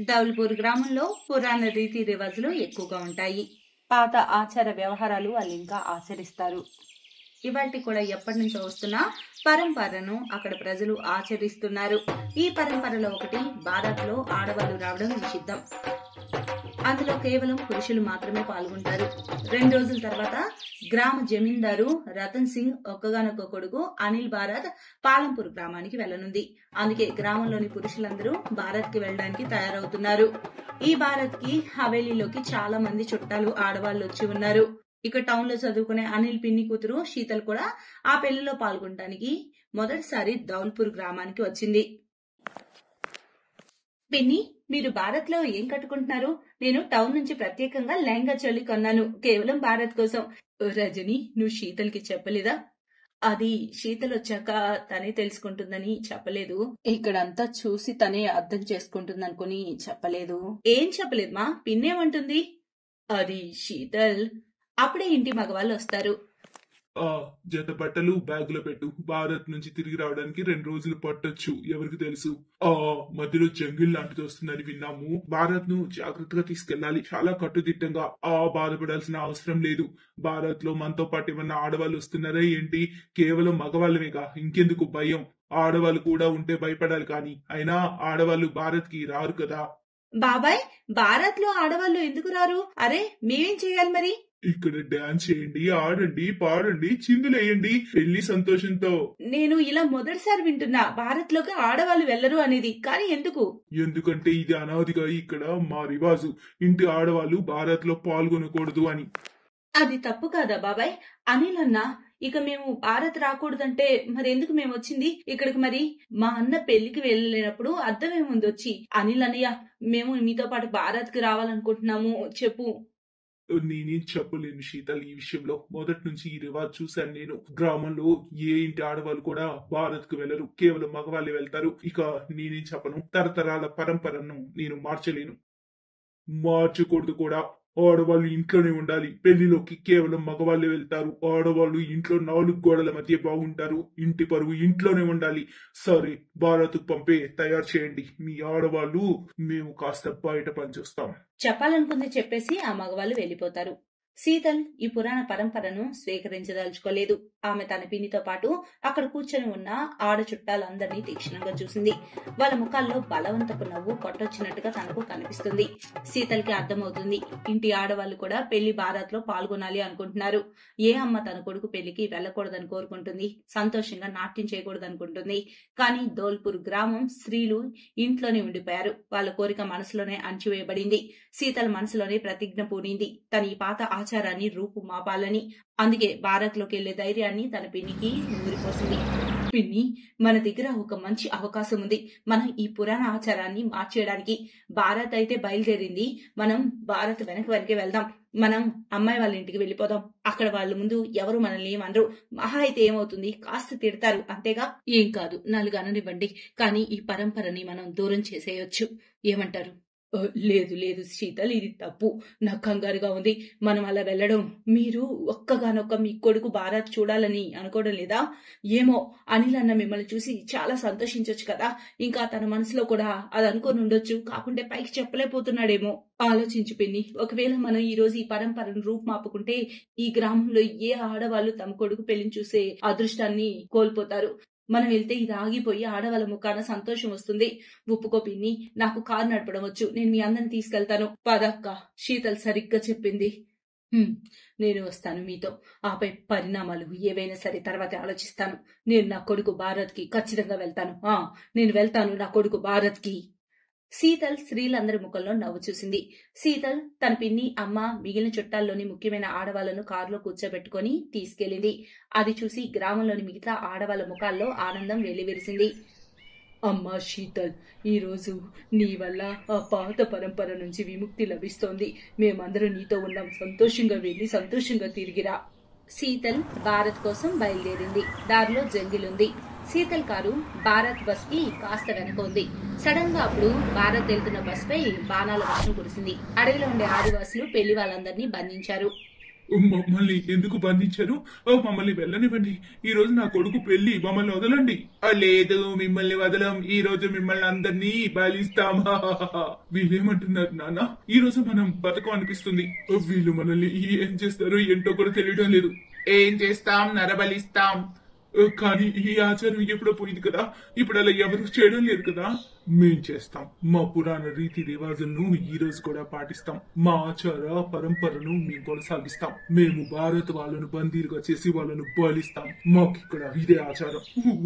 దౌల్పూర్ గ్రామంలో పురాణ రీతి రివాజులు ఎక్కువగా ఉంటాయి. పాత ఆచార వ్యవహారాలు వాళ్ళు ఇంకా ఆచరిస్తారు. ఇవాటి కూడా ఎప్పటి నుంచో వస్తున్న పరంపరను అక్కడ ప్రజలు ఆచరిస్తున్నారు. ఈ పరంపరలో ఒకటి భారత్ లో ఆడవాళ్లు రావడం నిషిద్ధం. అందులో కేవలం పురుషులు మాత్రమే పాల్గొంటారు. 2 రోజుల తర్వాత గ్రామ జమీందారు రతన్ సింగ్ ఒక్కగానొక్క కొడుకు అనిల్ భారత్ పాలంపూర్ గ్రామానికి వెళ్లనుంది. అందుకే గ్రామంలోని పురుషులందరూ భారత్ కి వెళ్లడానికి తయారవుతున్నారు. ఈ భారత్ కి హవేలీలోకి చాలా మంది చుట్టాలు ఆడవాళ్లు వచ్చి ఉన్నారు. ఇక టౌన్ లో చదువుకునే అనిల్ పిన్ని కూతురు శీతల్ కూడా ఆ పెళ్లిలో పాల్గొనడానికి మొదటిసారి దౌల్పూర్ గ్రామానికి వచ్చింది. పిన్ని, మీరు భారత్ లో ఏం కట్టుకుంటున్నారు? నేను టౌన్ నుంచి ప్రత్యేకంగా లెహంగా చోలి కొన్నాను, కేవలం భారత్ కోసం. రజని, నువ్వు శీతల్ కి చెప్పలేదా? అది శీతల్ వచ్చాక తనే తెలుసుకుంటుందని చెప్పలేదు. ఇక్కడంతా చూసి తనే అర్థం చేసుకుంటుందనుకుని చెప్పలేదు. ఏం చెప్పలేదు మా? పిన్నేమంటుంది? అది శీతల్, అప్పుడే ఇంటి మగవాళ్ళు వస్తారు. జత బట్టలు బ్యాగులో పెట్టు. భారత్ నుంచి తిరిగి రావడానికి 2 రోజులు పట్టొచ్చు, ఎవరికి తెలుసు. మధ్యలో జంగిల్ లాంటిది వస్తుందని విన్నాము. భారత్ ను జాగ్రత్తగా తీసుకెళ్లాలి, చాలా కట్టుదిట్టంగా. బాధపడాల్సిన అవసరం లేదు. భారత్ లో మనతో పాటు ఏమన్నా ఆడవాళ్ళు వస్తున్నారా ఏంటి? కేవలం మగవాళ్ళమేగా, ఇంకెందుకు భయం? ఆడవాళ్ళు కూడా ఉంటే భయపడాలి, కానీ అయినా ఆడవాళ్ళు భారత్ కి రారు కదా. బాబాయ్, భారత్ లో ఆడవాళ్ళు ఎందుకు రారు? అరే, మేమేం చేయాలి మరి? ఇక్కడ డాన్స్ చేయండి, ఆడండి, పాడండి, చిందులేయండి, పెళ్లి సంతోషంతో. నేను ఇలా మొదటిసారి వింటున్నా భారత్ లోకి ఆడవాళ్ళు వెళ్లరు అనేది. కానీ ఎందుకు? ఎందుకంటే ఇది అనాదిగా ఇక్కడ మా రివాజు. ఇంటి ఆడవాళ్ళు భారత్ లో పాల్గొనకూడదు అని. అది తప్పు కాదా బాబాయ్? అనిల్ అన్న, ఇక మేము భారత్ రాకూడదంటే మరి ఎందుకు మేము వచ్చింది ఇక్కడికి? మరి మా అన్న పెళ్లికి వెళ్ళలేనప్పుడు అర్థమేముంది వచ్చి? అనిల్ అన్నయ్య, మేము మీతో పాటు భారత్ కి రావాలనుకుంటున్నాము, చెప్పు. నేనేం చెప్పలేను శీతల్ ఈ విషయంలో. మొదటి నుంచి ఈ రివాజ్ చూశాను నేను. గ్రామంలో ఏ ఇంటి ఆడవాళ్ళు కూడా భారత్ కు వెళ్లరు, కేవలం మగవాళ్ళే వెళ్తారు. ఇక నేనేం చెప్పను, తరతరాల పరంపరను నేను మార్చలేను, మార్చకూడదు కూడా. ఆడవాళ్ళు ఇంట్లోనే ఉండాలి. పెళ్లిలోకి కేవలం మగవాళ్ళే వెళ్తారు. ఆడవాళ్ళు ఇంట్లో 4 గోడల మధ్య బాగుంటారు. ఇంటి పరువు ఇంట్లోనే ఉండాలి. సరే, భారత్ పంపే తయారు చేయండి మీ ఆడవాళ్ళు. మేము కాస్త బయట పనిచేస్తాం. చెప్పాలనుకుంది చెప్పేసి ఆ మగవాళ్ళు వెళ్లిపోతారు. శీతల్ ఈ పురాణ పరంపరను స్వీకరించదలుచుకోలేదు. ఆమె తన పిన్నితో పాటు అక్కడ కూర్చొని ఉన్న ఆడ చుట్టాలందరినీ తీక్షణంగా చూసింది. వాళ్ళ ముఖాల్లో బలవంతపు నవ్వు కొట్టొచ్చినట్టుగా తనకు కనిపిస్తుంది. శీతల్కి అర్థమవుతుంది, ఇంటి ఆడవాళ్లు కూడా పెళ్లి భారత్ లో పాల్గొనాలి అనుకుంటున్నారు. ఏ అమ్మ తన కొడుకు పెళ్లికి వెళ్లకూడదని కోరుకుంటుంది? సంతోషంగా నాట్యం చేయకూడదనుకుంటుంది? కానీ దౌల్పూర్ గ్రామం స్త్రీలు ఇంట్లోనే ఉండిపోయారు. వాళ్ళ కోరిక మనసులోనే అణచివేయబడింది. శీతల్ మనసులోనే ప్రతిజ్ఞ పూనింది, తన ఈ పాత ఆచారాన్ని రూపు మాపాలని. అందుకే భారత్ లోకి వెళ్లే ధైర్యాన్ని తన పిన్నికి నూరిపోసింది. పిన్ని, మన దగ్గర ఒక మంచి అవకాశం ఉంది. మనం ఈ పురాణ ఆచారాన్ని మార్చేయడానికి. భారత్ అయితే బయలుదేరింది, మనం భారత్ వెనక్కి వెళ్దాం. మనం అమ్మాయి వాళ్ళ ఇంటికి వెళ్ళిపోదాం. అక్కడ వాళ్ళ ముందు ఎవరు మనల్ని ఏమనరు. మహా అయితే ఏమవుతుంది, కాస్త తిడతారు, అంతేగా. ఏం కాదు, 4 అననివ్వండి, కానీ ఈ పరంపరని మనం దూరం చేసేయొచ్చు. ఏమంటారు? లేదు లేదు శీతల్, ఇది తప్పు. నాకు కంగారుగా ఉంది. మనం అలా వెళ్లడం. మీరు ఒక్కగానొక్క మీ కొడుకు భారత్ చూడాలని అనుకోవడం లేదా? ఏమో, అనిల్ అన్న మిమ్మల్ని చూసి చాలా సంతోషించొచ్చు కదా. ఇంకా తన మనసులో కూడా అది అనుకొని ఉండొచ్చు, కాకుంటే పైకి చెప్పలేకపోతున్నాడేమో. ఆలోచించు పిన్ని, ఒకవేళ మనం ఈ రోజు ఈ పరంపరను రూపుమాపుకుంటే ఈ గ్రామంలో ఏ ఆడవాళ్ళు తమ కొడుకు పెళ్లిని చూసే అదృష్టాన్ని కోల్పోతారు. మనం వెళ్తే ఇది ఆగిపోయి ఆడవాళ్ళ ముఖాన సంతోషం వస్తుంది. ఒప్పుకో పిన్ని, నాకు కారు నడపడం వచ్చు, నేను మీ అందరిని తీసుకెళ్తాను. పదక్క, శీతల్ సరిగ్గా చెప్పింది. నేను వస్తాను మీతో. ఆపై పరిణామాలు ఏవైనా సరే తర్వాత ఆలోచిస్తాను. నేను నా కొడుకు భారత్ కి ఖచ్చితంగా వెళ్తాను. నేను వెళ్తాను నా కొడుకు భారత్ కి. శీతల్ స్త్రీలందరి ముఖంలో నవ్వు చూసింది. శీతల్ తన పిన్ని, అమ్మ, మిగిలిన చుట్టాల్లోని ముఖ్యమైన ఆడవాళ్లను కారులో కూర్చోబెట్టుకుని తీసుకెళ్లింది. అది చూసి గ్రామంలోని మిగతా ఆడవాళ్ల ముఖాల్లో ఆనందం వెల్లివిరిసింది. అమ్మా శీతల్, ఈరోజు నీ వల్ల ఆ పాత పరంపర నుంచి విముక్తి లభిస్తోంది. మేమందరం నీతో ఉన్నాం. సంతోషంగా వెళ్లి సంతోషంగా తిరిగిరా. శీతల్ భారత్ కోసం బయలుదేరింది. దారిలో జంగిలుంది. శీతల్ కారు భారత్ బస్ కి కాస్త వెనక ఉంది. సడన్ గా అప్పుడు భారత్ వెళ్తున్న బస్ పై బాణాల వర్షం కురిసింది. అడవిలో ఉండే ఆదివాసులు పెళ్లి వాళ్ళందరినీ బంధించారు. మమ్మల్ని ఎందుకు బంధించారు? మమ్మల్ని వెళ్ళనివ్వండి. ఈ రోజు నా కొడుకు పెళ్లి, మమ్మల్ని వదలండి. లేదు, మిమ్మల్ని వదలం. ఈ రోజు మిమ్మల్ని అందరినీ బలిస్తాం. వీళ్ళేమంటున్నారు నాన్న? ఈ రోజు మనం బతకం అనిపిస్తుంది. వీళ్ళు మనల్ని ఏం చేస్తారో ఏంటో కూడా తెలియడం లేదు. ఏం చేస్తాం? నరబలిస్తాం. కానీ ఈ ఆచారం ఎప్పుడో పోయింది కదా, ఇప్పుడు అలా ఎవరు చేయడం లేదు కదా. మేం చేస్తాం. మా పురాణ రీతి రివాజులను ఈ రోజు కూడా పాటిస్తాం. మా ఆచార పరంపరను మేము కొనసాగిస్తాం. మేము భారత్ వాళ్ళను బందీలుగా చేసి వాళ్ళను బలిస్తాం. మాకిక్కడ ఇదే ఆచారం.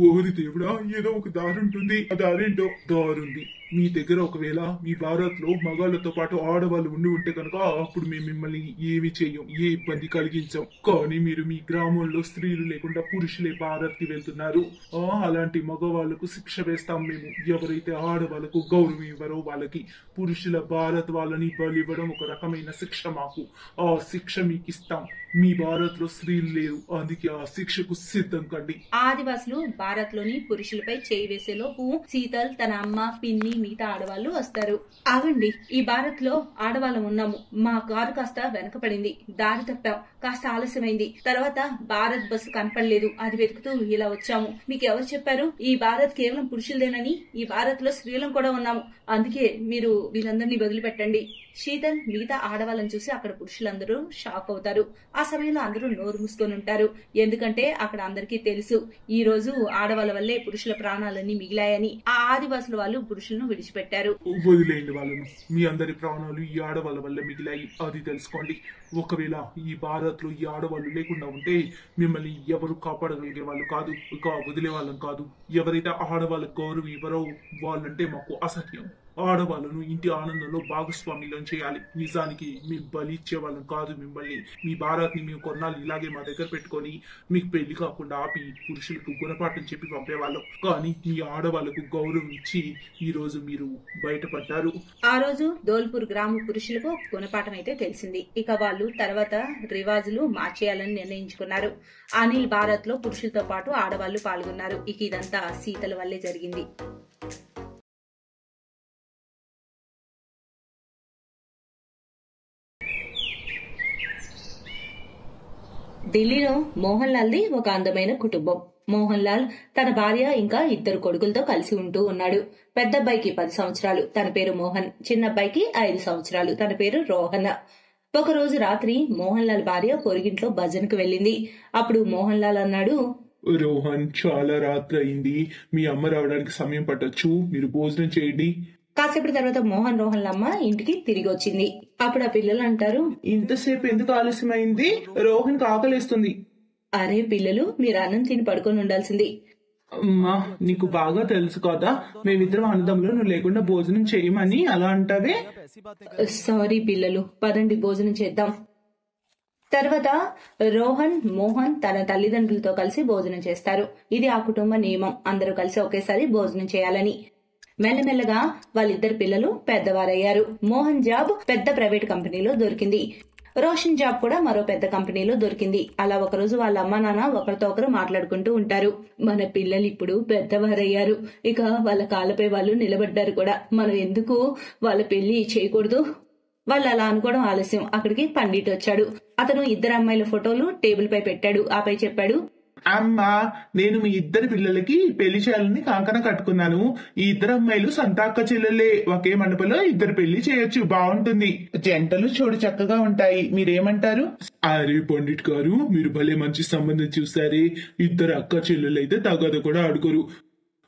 ఓరి దేవుడా, ఏదో ఒక దారి ఉంటుంది. ఆ దారేంటో దారుంది. మీ దగ్గర ఒకవేళ మీ భారత్ లో మగాళ్ళతో పాటు ఆడవాళ్ళు ఉండి ఉంటే కనుక అప్పుడు మేము మిమ్మల్ని ఏమి చెయ్యం, ఏ ఇబ్బంది కలిగించాం. కానీ మీరు మీ గ్రామంలో స్త్రీలు లేకుండా పురుషులే భారత్ కి వెళ్తున్నారు. అలాంటి మగవాళ్లకు శిక్ష వేస్తాం మేము. ఎవరైతే ఆడవాళ్లకు గౌరవం ఇవ్వరో వాళ్ళకి పురుషుల భారత్ వాళ్ళని బలివ్వడం ఒక రకమైన శిక్ష మాకు. ఆ శిక్ష మీకు ఇస్తాం. మీ భారత్ లో స్త్రీలు లేరు, అందుకే ఆ శిక్షకు సిద్ధం కండి. ఆదివాసులు భారత్ లోని పురుషులపై చేయి వేసేలోపు శీతల్, తన అమ్మ, పిన్ని, మిగతా ఆడవాళ్లు వస్తారు. ఆగండి, ఈ భారత్ లో ఆడవాళ్ళం ఉన్నాము. మా కారు కాస్త వెనకపడింది, దారి తప్పాం, కాస్త ఆలస్యమైంది. తర్వాత భారత్ బస్సు కనపడలేదు, అది వెతుకుతూ ఇలా వచ్చాము. మీకు ఎవరు చెప్పారు ఈ భారత్ కేవలం పురుషులదేనని? ఈ భారత్ లో స్త్రీలం కూడా ఉన్నాము. అందుకే మీరు వీళ్ళందరినీ వదిలిపెట్టండి. శీతల్ మిగతా ఆడవాళ్ళని చూసి అక్కడ పురుషులందరూ షాక్ అవుతారు. ఆ సమయంలో అందరూ నోరు మూసుకొని ఉంటారు. ఎందుకంటే అక్కడ అందరికీ తెలుసు ఈ రోజు ఆడవాళ్ళ వల్లే పురుషుల ప్రాణాలన్నీ మిగిలాయని. ఆ ఆదివాసుల వాళ్ళు పురుషులను విడిచిపెట్టారు. వదిలేయండి వాళ్ళను. మీ అందరి ప్రాణాలు ఈ ఆడవాళ్ళ వల్ల మిగిలాయి, అది తెలుసుకోండి. ఒకవేళ ఈ భారత్ లో ఈ ఆడవాళ్ళు లేకుండా ఉంటే మిమ్మల్ని ఎవరు కాపాడగలిగే వాళ్ళు కాదు, ఇక వదిలే వాళ్ళం కాదు. ఎవరైతే ఆడవాళ్ళకు గౌరవం ఇవ్వరో వాళ్ళంటే మాకు అసహ్యం. ఆడవాళ్ళను ఇంటి ఆనందంలో భాగస్వామ్యం చేయాలి. నిజానికి మేము బలి ఇచ్చే వాళ్ళం కాదు మిమ్మల్ని. మీ భారత్ ని మేము కొన్నాళ్ళు ఇలాగే మా దగ్గర పెట్టుకొని మీకు పెళ్లి కాకుండా ఆపి పురుషులకు గుణపాఠం చెప్పి పంపేవాళ్ళం. కానీ మీ ఆడవాళ్లకు గౌరవం ఇచ్చి ఈ రోజు మీరు బయటపడ్డారు. ఆ రోజు ధోల్పూర్ గ్రామ పురుషులకు గుణపాఠం అయితే తెలిసింది. ఇక వాళ్ళు తర్వాత రివాజులు మార్చేయాలని నిర్ణయించుకున్నారు. అనిల్ భారత్ లో పురుషులతో పాటు ఆడవాళ్లు పాల్గొన్నారు. ఇక ఇదంతా శీతల వల్లే జరిగింది. ఢిల్లీలో మోహన్ లాల్ ది ఒక అందమైన కుటుంబం. మోహన్ లాల్ తన భార్య ఇంకా 2 కొడుకులతో కలిసి ఉంటూ ఉన్నాడు. పెద్ద అబ్బాయికి 10 సంవత్సరాలు, తన పేరు మోహన్. చిన్న అబ్బాయికి 5 సంవత్సరాలు, తన పేరు రోహన్. ఒక రోజు రాత్రి మోహన్ లాల్ భార్య పొరుగింట్లో భజనకు వెళ్ళింది. అప్పుడు మోహన్ లాల్ అన్నాడు, రోహన్, చాలా రాత్రి అయింది, మీ అమ్మ రావడానికి సమయం పట్టొచ్చు, మీరు భోజనం చేయండి. కాసేపటి తర్వాత రోహన్ అమ్మ ఇంటికి తిరిగి వచ్చింది. అప్పుడు ఆ పిల్లలు అంటారు, ఇంతసేపు ఎందుకు ఆలస్యమైంది? రోహన్ ఆకలేస్తుంది. అరే పిల్లలు, మీరు అన్నం తిని పడుకొని ఉండాల్సింది. అమ్మా, నీకు బాగా తెలుసు కదా మేమిద్దరం అన్నదమ్ములు, నువ్వు లేకుండా భోజనం చేయమని అలా అంటావే. సారీ పిల్లలు, పదండి భోజనం చేద్దాం. తర్వాత రోహన్, మోహన్ తన తల్లిదండ్రులతో కలిసి భోజనం చేస్తారు. ఇది ఆ కుటుంబ నియమం, అందరూ కలిసి ఒకేసారి భోజనం చేయాలని. మెల్లమెల్లగా వాళ్ళిద్దరు పిల్లలు పెద్దవారయ్యారు. మోహన్ జాబ్ పెద్ద ప్రైవేట్ కంపెనీలో దొరికింది. రోషన్ జాబ్ కూడా మరో పెద్ద కంపెనీలో దొరికింది. అలా ఒకరోజు వాళ్ళ అమ్మ నాన్న ఒకరితో ఒకరు మాట్లాడుకుంటూ ఉంటారు. మన పిల్లలు ఇప్పుడు పెద్దవారయ్యారు, ఇక వాళ్ళ కాళ్ళపై వాళ్ళు నిలబడ్డారు కూడా, మనం ఎందుకు వాళ్ళ పెళ్లి చేయకూడదు? వాళ్ళు అలా అనుకోవడం ఆలస్యం. అక్కడికి పండిట్ వచ్చాడు. అతను 2 అమ్మాయిల ఫోటోలు టేబుల్ పై పెట్టాడు. ఆపై చెప్పాడు, అమ్మా, నేను మీ 2 పిల్లలకి పెళ్లి చేయాలని కాంకణ కట్టుకున్నాను. ఈ 2 అమ్మాయిలు సంతాక్క చెల్లెలే. ఒకే మండపంలో 2 పెళ్లి చేయొచ్చు, బాగుంటుంది. జంటలు చూడు చక్కగా ఉంటాయి. మీరేమంటారు? అరే పండిట్ గారు, మీరు భలే మంచి సంబంధం చూసారే. 2 అక్క చెల్లెలైతే తగద కూడా అడుగురు.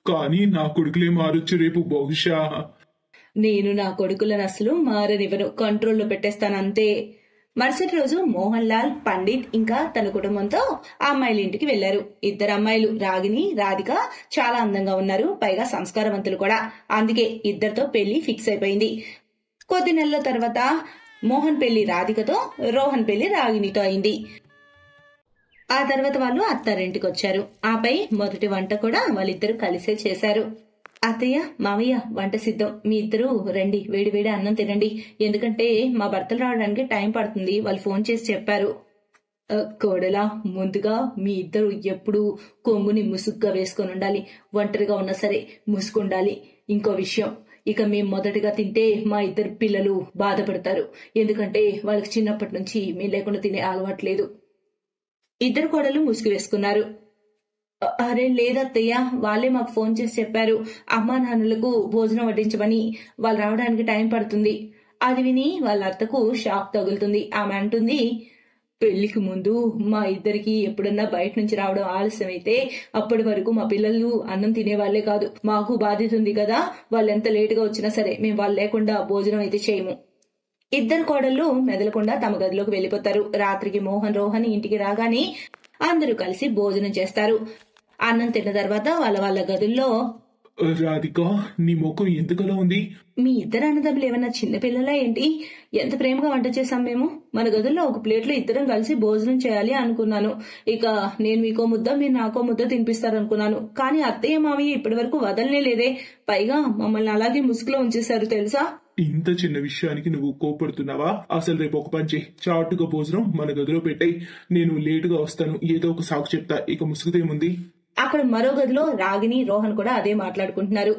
కానీ నా కొడుకులే మారొచ్చు రేపు బహుశా. నేను నా కొడుకులను అసలు మారనివ్వను, కంట్రోల్లో పెట్టేస్తానంతే. మరుసటి రోజు మోహన్ లాల్, పండిట్ ఇంకా తన కుటుంబంతో ఆ అమ్మాయిల ఇంటికి వెళ్లారు. 2 అమ్మాయిలు రాగిని, రాధిక చాలా అందంగా ఉన్నారు, పైగా సంస్కారవంతులు కూడా. అందుకే 2తో పెళ్లి ఫిక్స్ అయిపోయింది. కొద్ది నెలల తర్వాత మోహన్ పెళ్లి రాధికతో, రోహన్ పెళ్లి రాగినితో అయింది. ఆ తర్వాత వాళ్ళు అత్తారింటికి వచ్చారు. ఆపై మొదటి వంట కూడా వాళ్ళిద్దరూ కలిసే చేశారు. అత్తయ్య, మామయ్య, వంట సిద్ధం, మీ 2 రండి, వేడి వేడి అన్నం తినండి. ఎందుకంటే మా భర్తలు రావడానికి టైం పడుతుంది, వాళ్ళు ఫోన్ చేసి చెప్పారు. కోడలా, ముందుగా మీ 2 ఎప్పుడు కొంగుని ముసుగ్గా వేసుకొని ఉండాలి. ఒంటరిగా ఉన్నా సరే ముసుగుండాలి. ఇంకో విషయం, ఇక మేము మొదటగా తింటే మా ఇద్దరు పిల్లలు బాధపడతారు. ఎందుకంటే వాళ్ళకి చిన్నప్పటి నుంచి మేము లేకుండా తినే అలవాట్లేదు. ఇద్దరు కోడలు ముసుగు వేసుకున్నారు. అరే లేదత్తయ్య, వాళ్ళే మాకు ఫోన్ చేసి చెప్పారు అమ్మా నాన్నలకు భోజనం వడ్డించమని. వాళ్ళు రావడానికి టైం పడుతుంది. అది విని వాళ్ళ అత్తకు షాక్ తగులుతుంది. ఆమె అంటుంది, పెళ్లికి ముందు మా ఇద్దరికి ఎప్పుడన్నా బయట నుంచి రావడం ఆలస్యం అయితే అప్పటి వరకు మా పిల్లలు అన్నం తినేవాళ్లే కాదు. మాకు బాధ్యత ఉంది కదా, వాళ్ళు ఎంత లేటుగా వచ్చినా సరే మేము వాళ్ళు లేకుండా భోజనం అయితే చేయము. ఇద్దరు కోడళ్ళు మెదలకుండా తమ గదిలోకి వెళ్లిపోతారు. రాత్రికి మోహన్ రోహన్ ఇంటికి రాగానే అందరూ కలిసి భోజనం చేస్తారు. అన్నం తిన్న తర్వాత వాళ్ళ వాళ్ళ గదుల్లో, రాధిక, నీ ముఖం ఎందుకలా ఉంది? మీ ఇద్దరు అన్నదమ్ములు ఏమన్నా చిన్నపిల్లలా ఏంటి? ఎంత ప్రేమగా వంట చేశాం మేము. మన గదుల్లో ఒక ప్లేట్లో ఇద్దరం కలిసి భోజనం చేయాలి అనుకున్నాను. ఇక నేను మీకో ముద్ద, మీరు నాకో ముద్ద తినిపిస్తారనుకున్నాను. కానీ అత్తయ్య మావయ్య ఇప్పటి వరకు వదలనే లేదే. పైగా మమ్మల్ని అలాగే ముసుగులో ఉంచేశారు తెలుసా? ఇంత చిన్న విషయానికి నువ్వు కోపడుతున్నావా? అసలు రేపు ఒక పని చేయి, చాటుగా భోజనం మన గదిలో పెట్టాయి. నేను లేటుగా వస్తాను, ఏదో ఒక సాకు చెప్తా. ఇక ముసుగుదేముంది? అక్కడ మరో గదిలో రాగిని రోహన్ కూడా అదే మాట్లాడుకుంటున్నారు.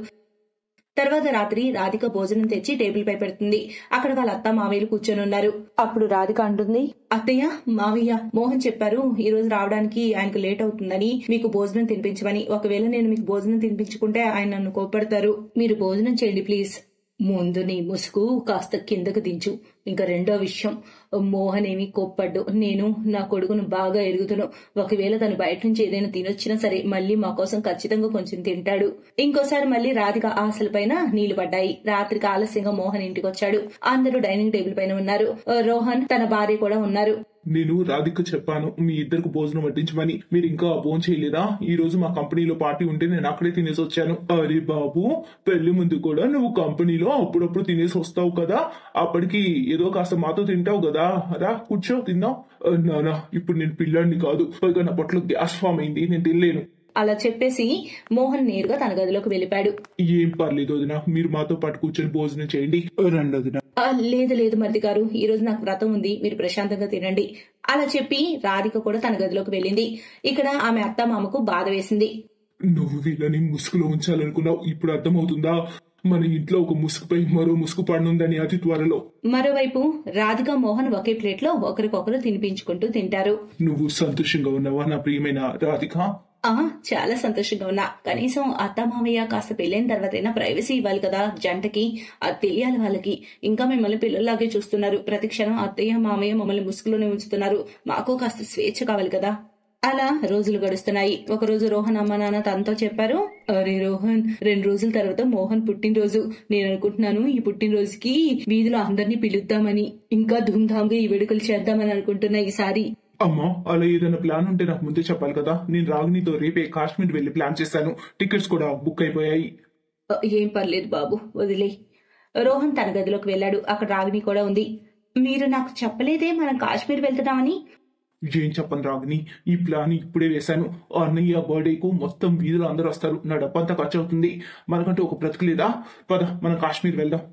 తర్వాత రాత్రి రాధిక భోజనం తెచ్చి టేబుల్ పై పెడుతుంది. అక్కడ వాళ్ళ అత్త మావయ్యలు కూర్చొని ఉన్నారు. అప్పుడు రాధిక అంటుంది, అత్తయ్య మావయ్య మోహన్ చెప్పారు ఈ రోజు రావడానికి ఆయనకు లేట్ అవుతుందని, మీకు భోజనం తినిపించమని. ఒకవేళ నేను మీకు భోజనం తినిపించుకుంటే ఆయన నన్ను కోపడతారు. మీరు భోజనం చేయండి ప్లీజ్. ముందు నీ ముసుగు కాస్త కిందకు దించు. ఇంకా రెండో విషయం, మోహన్ ఏమీ కోప్పడ్డు. నేను నా కొడుకును బాగా ఎరుగుతును. ఒకవేళ తను బయట నుంచి ఏదైనా తినొచ్చినా సరే మళ్ళీ మా కోసం ఖచ్చితంగా కొంచెం తింటాడు. ఇంకోసారి మళ్ళీ రాధిక ఆశల పైన నీళ్లు పడ్డాయి. రాత్రికి ఆలస్యంగా మోహన్ ఇంటికి వచ్చాడు. అందరూ డైనింగ్ టేబుల్ పైన ఉన్నారు. రోహన్ తన భార్య కూడా ఉన్నారు. నేను రాధిక చెప్పాను మీ ఇద్దరికి భోజనం వడ్డించమని. మీరు ఇంకా భోజనం చేయలేదా? ఈ రోజు మా కంపెనీలో పార్టీ ఉంటే నేను అక్కడే తినేసి వచ్చాను. అరే బాబు, పెళ్లి ముందు కూడా నువ్వు కంపెనీలో అప్పుడప్పుడు తినేసి వస్తావు కదా, అప్పటికి ఏదో కాస్త మాతో తింటావు కదా. రా కూర్చో తిందాం. నానా, ఇప్పుడు నేను పిల్లాడిని కాదు, పైగా నా పొట్టలో గ్యాస్ ఫామ్ అయింది, నేను తినలేను. అలా చెప్పేసి మోహన్ నేరుగా తన గదిలోకి వెళ్ళిపాడు. ఏం పర్లేదు వదిన, మీరు మాతో పాటు కూర్చొని భోజనం చేయండి. రండి వదిన. లేదు లేదు మరిది గారు, ఈ రోజు నాకు వ్రతం ఉంది, మీరు ప్రశాంతంగా తినండి. అలా చెప్పి రాధిక కూడా తన గదిలోకి వెళ్ళింది. ఇక్కడ ఆమె అత్త మామకు బాధ వేసింది. నువ్వు వీళ్ళని ముసుగులో ఉంచాలనుకున్నావు, ఇప్పుడు అర్థమవుతుందా? మన ఇంట్లో ఒక ముసుగుపై మరో ముసుగు పడనుందని అతి త్వరలో. మరోవైపు రాధిక మోహన్ ఒకే ప్లేట్ లో ఒకరికొకరు తినిపించుకుంటూ తింటారు. నువ్వు సంతోషంగా ఉన్నావా నా ప్రియమైన రాధిక? చాలా సంతోషంగా ఉన్నా. కనీసం అత్త మామయ్య కాస్త పెళ్ళైన తర్వాతైనా ప్రైవసీ ఇవ్వాలి కదా జంటకి, అది తెలియాలి వాళ్ళకి. ఇంకా మిమ్మల్ని పిల్లల్లాగే చూస్తున్నారు. ప్రతి క్షణం అత్తయ్య మామయ్య మమ్మల్ని ముసుగులోనే ఉంచుతున్నారు. మాకు కాస్త స్వేచ్ఛ కావాలి కదా. అలా రోజులు గడుస్తున్నాయి. ఒకరోజు రోహన్ అమ్మ నాన్న తనతో చెప్పారు, అరే రోహన్, 2 రోజుల తర్వాత మోహన్ పుట్టినరోజు. నేను అనుకుంటున్నాను ఈ పుట్టినరోజుకి వీధిలో అందరినీ పిలుద్దామని, ఇంకా ధూమ్ధామ్గా ఈ వేడుకలు చేద్దామని అనుకుంటున్నా ఈసారి. అమ్మా, అలా ఏదైనా ప్లాన్ ఉంటే నాకు ముందే చెప్పాలి కదా. నేను రాగినితో రేపే కాశ్మీర్ వెళ్లి ప్లాన్ చేశాను. టికెట్స్ కూడా బుక్ అయిపోయాయి. ఏం పర్లేదు బాబు, వదిలే. రోహన్ తన గదిలోకి వెళ్ళాడు. అక్కడ రాగిని కూడా ఉంది. మీరు నాకు చెప్పలేదే మనం కాశ్మీర్ వెళ్తున్నామని? ఏం చెప్పను రాగిని, ఈ ప్లాన్ ఇప్పుడే వేశాను. అన్నయ్య బర్త్డేకు మొత్తం వీధిలో అందరూ వస్తారు. నా డబ్బంతా ఖర్చు అవుతుంది. మనకంటూ ఒక బ్రతుకు లేదా? పద, మనం కాశ్మీర్ వెళ్దాం.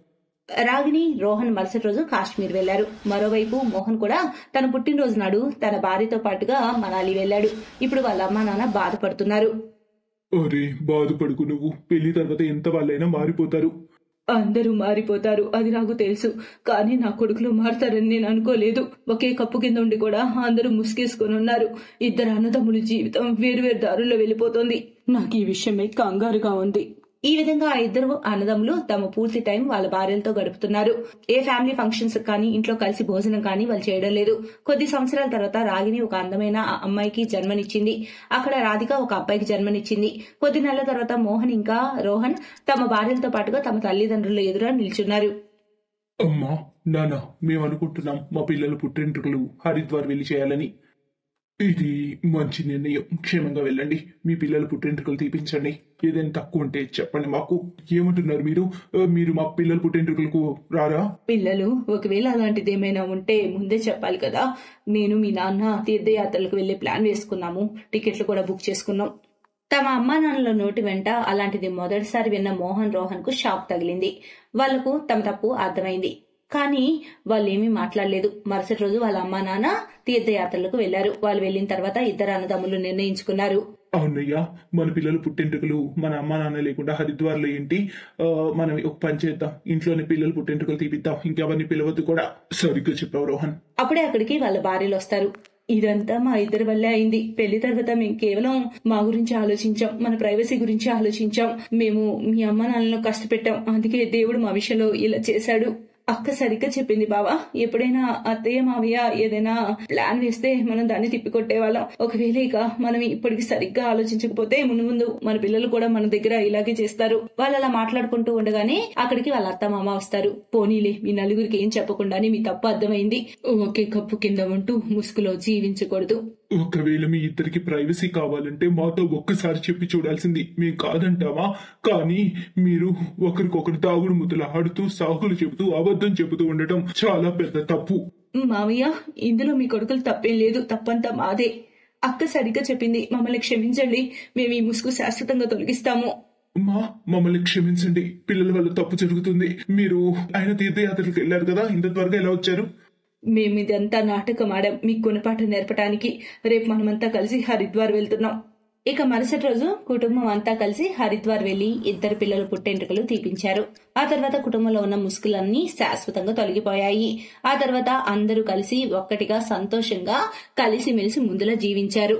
రాగిని రోహన్ మరుసటి రోజు కాశ్మీర్ వెళ్లారు. మరోవైపు మోహన్ కూడా తన పుట్టినరోజు నాడు తన భార్యతో పాటుగా మనాలి వెళ్లాడు. ఇప్పుడు వాళ్ళ అమ్మా నాన్న బాధపడుతున్నారు. అరే బాధపడుకు నువ్వు, పెళ్లి తర్వాత ఎంత వాళ్ళైనా మారిపోతారు. అందరూ మారిపోతారు, అది నాకు తెలుసు. కానీ నా కొడుకులు మారుతారని నేను అనుకోలేదు. ఒకే కప్పు కింద ఉండి కూడా అందరూ ముసుగేసుకుని ఉన్నారు. ఇద్దరు అన్నదమ్ముల జీవితం వేరువేరు దారుల్లో వెళ్లిపోతుంది. నాకు ఈ విషయమై కంగారుగా ఉంది. ఈ విధంగా ఆ ఇద్దరు అన్నదమ్ములు తమ పూర్తి టైం వాళ్ళ భార్యలతో గడుపుతున్నారు. ఏ ఫ్యామిలీ ఫంక్షన్స్ కానీ ఇంట్లో కలిసి భోజనం కానీ వాళ్ళు చేయడం లేదు. కొద్ది సంవత్సరాల తర్వాత రాగిని ఒక అందమైన అమ్మాయికి జన్మనిచ్చింది. అక్కడ రాధిక ఒక అబ్బాయికి జన్మనిచ్చింది. కొద్ది నెలల తర్వాత మోహన్ ఇంకా రోహన్ తమ భార్యలతో పాటుగా తమ తల్లిదండ్రుల ఎదుర నిల్చున్నారు. అమ్మా నాన్న, మేము అనుకుంటున్నాం మా పిల్లలు పుట్టింటికలు హరిద్వార్ వెళ్లి చేయాలని. ఇది మంచి నిర్ణయం. క్షేమంగా వెళ్ళండి. మీ పిల్లలు పుట్టింటికలు తీపించండి. ఏదైనా తక్కువ ఉంటే చెప్పండి మాకు. ఏమంటున్నారు మీరు? మీరు మా పిల్లలు పుట్టింటికలకు రారా? పిల్లలు ఒకవేళ అలాంటిది ఏమైనా ఉంటే ముందే చెప్పాలి కదా. నేను మీ నాన్న తీర్థయాత్రలకు వెళ్లే ప్లాన్ వేసుకున్నాము. టికెట్లు కూడా బుక్ చేసుకున్నాం. తమ అమ్మా నాన్నల నోటి వెంట అలాంటిది మొదటిసారి విన్న మోహన్ రోహన్ కు షాక్ తగిలింది. వాళ్లకు తమ తప్పు అర్థమైంది. కానీ వాళ్ళేమీ మాట్లాడలేదు. మరుసటి రోజు వాళ్ళ అమ్మా నాన్న తీర్థయాత్రలకు వెళ్లారు. వాళ్ళు వెళ్లిన తర్వాత ఇద్దరు అన్నదమ్ములు నిర్ణయించుకున్నారు, అవునయ్యా, మన పిల్లలు పుట్టెంటుకలు మన అమ్మ నాన్న లేకుండా హరిద్వార్లో ఏంటి? మనం ఒక పని చేద్దాం, ఇంట్లోని పిల్లలు పుట్టెంటుకలు తీపిద్దాం, ఇంకెవరిని పిలవద్దు కూడా. సరిగ్గా చెప్పావు రోహన్. అప్పుడే అక్కడికి వాళ్ళ భార్యలు వస్తారు. ఇదంతా మా ఇద్దరి వల్లే అయింది. పెళ్లి తర్వాత మేము కేవలం మా గురించి ఆలోచించాం, మన ప్రైవసీ గురించి ఆలోచించాం. మేము మీ అమ్మ నాన్నలను కష్టపెట్టాం, అందుకే దేవుడు మా విషయంలో ఇలా చేశాడు. అక్క సరిగ్గా చెప్పింది బావా. ఎప్పుడైనా అత్తయ్య మావయ్య ఏదైనా ప్లాన్ వేస్తే మనం దాన్ని తిప్పికొట్టే వాళ్ళం. ఒకవేళ ఇక మనం ఇప్పటికి సరిగ్గా ఆలోచించకపోతే ముందు ముందు మన పిల్లలు కూడా మన దగ్గర ఇలాగే చేస్తారు. వాళ్ళు అలా మాట్లాడుకుంటూ ఉండగానే అక్కడికి వాళ్ళ అత్త మామ వస్తారు. పోనీలే, మీ నలుగురికి ఏం చెప్పకుండానే మీ తప్పు అర్థమైంది. ఒకే కప్పు కింద ఉంటూ ముసుగులో జీవించకూడదు. ఒకవేళ మీ ఇద్దరికి ప్రైవసీ కావాలంటే మాతో ఒక్కసారి చెప్పి చూడాల్సింది. మేము కాదంటామా? కానీ మీరు ఒకరికొకరు తాగుడు ముద్దలు ఆడుతూ సాకులు చెబుతూ అబద్ధం చెబుతూ ఉండటం చాలా పెద్ద తప్పు. మావయ్య, ఇందులో మీ కొడుకులు తప్పేం లేదు, తప్పంతా మాదే. అక్క సరిగ్గా చెప్పింది, మమ్మల్ని క్షమించండి. మేము ఈ ముసుగు శాశ్వతంగా తొలగిస్తాము. మమ్మల్ని క్షమించండి, పిల్లల వల్ల తప్పు జరుగుతుంది. మీరు ఆయన తీర్థయాత్రలకు వెళ్లారు కదా, ఇంత త్వరగా ఎలా వచ్చారు? మేము ఇదంతా నాటకం ఆడాం మీకు గుణపాఠం నేర్పడానికి. రేపు మనమంతా కలిసి హరిద్వార్ వెళ్తున్నాం. ఇక మరుసటి రోజు కుటుంబం అంతా కలిసి హరిద్వార్ వెళ్లి ఇద్దరు పిల్లలు పుట్టెంటుకలు తీపించారు. ఆ తర్వాత కుటుంబంలో ఉన్న ముసుగులన్నీ శాశ్వతంగా తొలగిపోయాయి. ఆ తర్వాత అందరూ కలిసి ఒక్కటిగా సంతోషంగా కలిసిమెలిసి ముందులా జీవించారు.